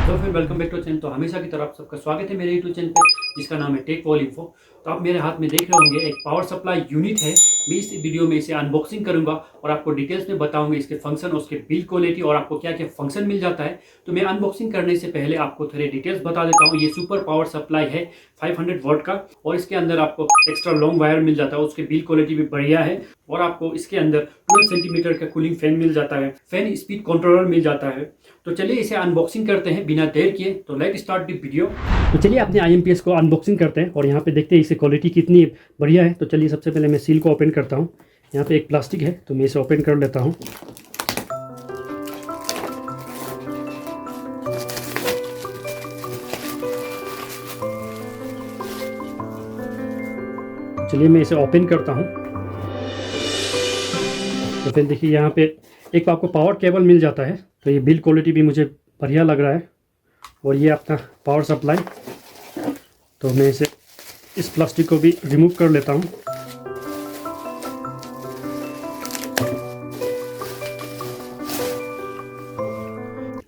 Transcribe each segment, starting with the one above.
Hello friend, welcome back to channel. तो हमेशा की तरह आप सबका स्वागत है मेरे यूट्यूब चैनल पे, जिसका नाम है टेक वॉल इन्फो। तो आप मेरे हाथ में देख रहे होंगे एक पावर सप्लाई यूनिट है। मैं इस वीडियो में इसे अनबॉक्सिंग करूंगा और आपको डिटेल्स में बताऊंगा इसके फंक्शन, उसके बिल्ड क्वालिटी और आपको क्या क्या फंक्शन मिल जाता है। तो मैं अनबॉक्सिंग करने से पहले आपको थोड़े डिटेल्स बता देता हूँ। ये सुपर पावर सप्लाई है 500 वॉट का और इसके अंदर आपको एक्स्ट्रा लॉन्ग वायर मिल जाता है। उसकी बिल्ड क्वालिटी भी बढ़िया है और आपको इसके अंदर 12 सेंटीमीटर का कूलिंग फैन मिल जाता है। फैन स्पीड कंट्रोलर मिल जाता है। तो चलिए इसे अनबॉक्सिंग करते हैं बिना देर किए। तो लेट स्टार्ट द वीडियो। तो चलिए अपने IMPS को अनबॉक्सिंग करते हैं और यहाँ पे देखते हैं इसकी क्वालिटी कितनी बढ़िया है। तो चलिए सबसे पहले मैं सील को ओपन करता हूँ। यहाँ पे एक प्लास्टिक है तो मैं इसे ओपन कर लेता हूँ। चलिए मैं इसे ओपन करता हूँ। तो फिर देखिए यहाँ पे एक आपको पावर केबल मिल जाता है। तो ये बिल्ड क्वालिटी भी मुझे बढ़िया लग रहा है और ये अपना पावर सप्लाई। तो मैं इसे इस प्लास्टिक को भी रिमूव कर लेता हूँ।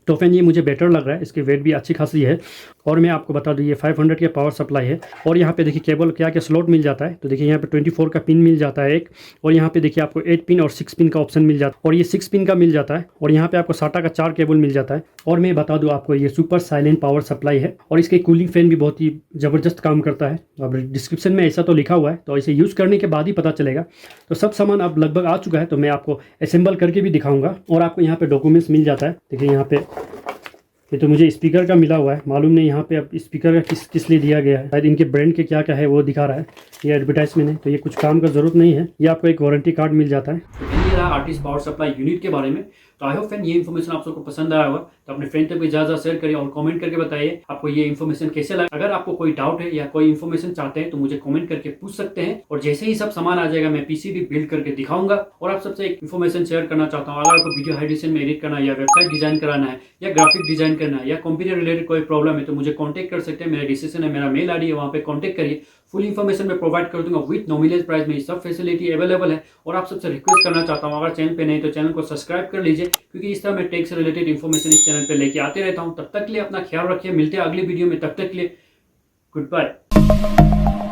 तो फैन ये मुझे बेटर लग रहा है, इसकी वेट भी अच्छी खासी है। और मैं आपको बता दूं ये 500 के पावर सप्लाई है। और यहाँ पे देखिए केबल क्या क्या स्लॉट मिल जाता है। तो देखिए यहाँ पे 24 का पिन मिल जाता है एक, और यहाँ पे देखिए आपको 8 पिन और 6 पिन का ऑप्शन मिल जाता है, और ये 6 पिन का मिल जाता है। और यहाँ पे आपको SATA का 4 केबल मिल जाता है। और मैं बता दूँ आपको ये सुपर साइलेंट पावर सप्लाई है और इसके कूलिंग फैन भी बहुत ही ज़बरदस्त काम करता है। अब डिस्क्रिप्शन में ऐसा तो लिखा हुआ है, तो इसे यूज़ करने के बाद ही पता चलेगा। तो सब सामान अब लगभग आ चुका है, तो मैं आपको असेंबल करके भी दिखाऊंगा। और आपको यहाँ पे डॉक्यूमेंट्स मिल जाता है। देखिए यहाँ पे ये तो मुझे स्पीकर का मिला हुआ है, मालूम नहीं यहाँ पे अब स्पीकर का किस लिए दिया गया है। शायद इनके ब्रांड के क्या क्या है वो दिखा रहा है। ये एडवर्टाइजमेंट है तो ये कुछ काम का ज़रूरत नहीं है। ये आपको एक वारंटी कार्ड मिल जाता है। ये रहा आर्टिस्ट पावर सप्लाई यूनिट के बारे में। तो आई होप फ्रेंड ये इन्फॉर्मेशन आप सबको पसंद आया होगा। तो अपने फ्रेंड तक भी ज़्यादा शेयर करिए और कमेंट करके बताइए आपको ये इन्फॉर्मेशन कैसे लगा। अगर आपको कोई डाउट है या कोई इन्फॉर्मेशन चाहते हैं तो मुझे कमेंट करके पूछ सकते हैं। और जैसे ही सब सामान आ जाएगा मैं PCB बिल्ड करके दिखाऊंगा। और आप सबसे एक इन्फॉर्मेशन शेयर करना चाहता हूँ, अगर आपको वीडियो एडिशन में एडिट करना है या वेबसाइट डिजाइन कराना है या ग्राफिक डिजाइन करना है या कंप्यूटर रिलेटेड कोई प्रॉब्लम है तो मुझे कॉन्टैक्ट कर सकते हैं। मेरा डिस्क्रिप्शन है, मेरा मेल ID है, वहाँ पे कॉन्टैक्ट करिए। फुल इन्फॉर्मेशन मैं प्रोवाइड कर दूंगा विथ नॉमिनल प्राइस में। सब फैसिलिटी अवेलेबल है। और आप सबसे रिक्वेस्ट करना चाहता हूँ, अगर चैनल पे नहीं तो चैनल को सब्सक्राइब कर लीजिए, क्योंकि इस तरह मैं टेक से रिलेटेड इन्फॉर्मेशन इस चैनल पे लेके आते रहता हूँ। तब तक के लिए अपना ख्याल रखिए, मिलते हैं अगली वीडियो में। तब तक के लिए गुड बाय।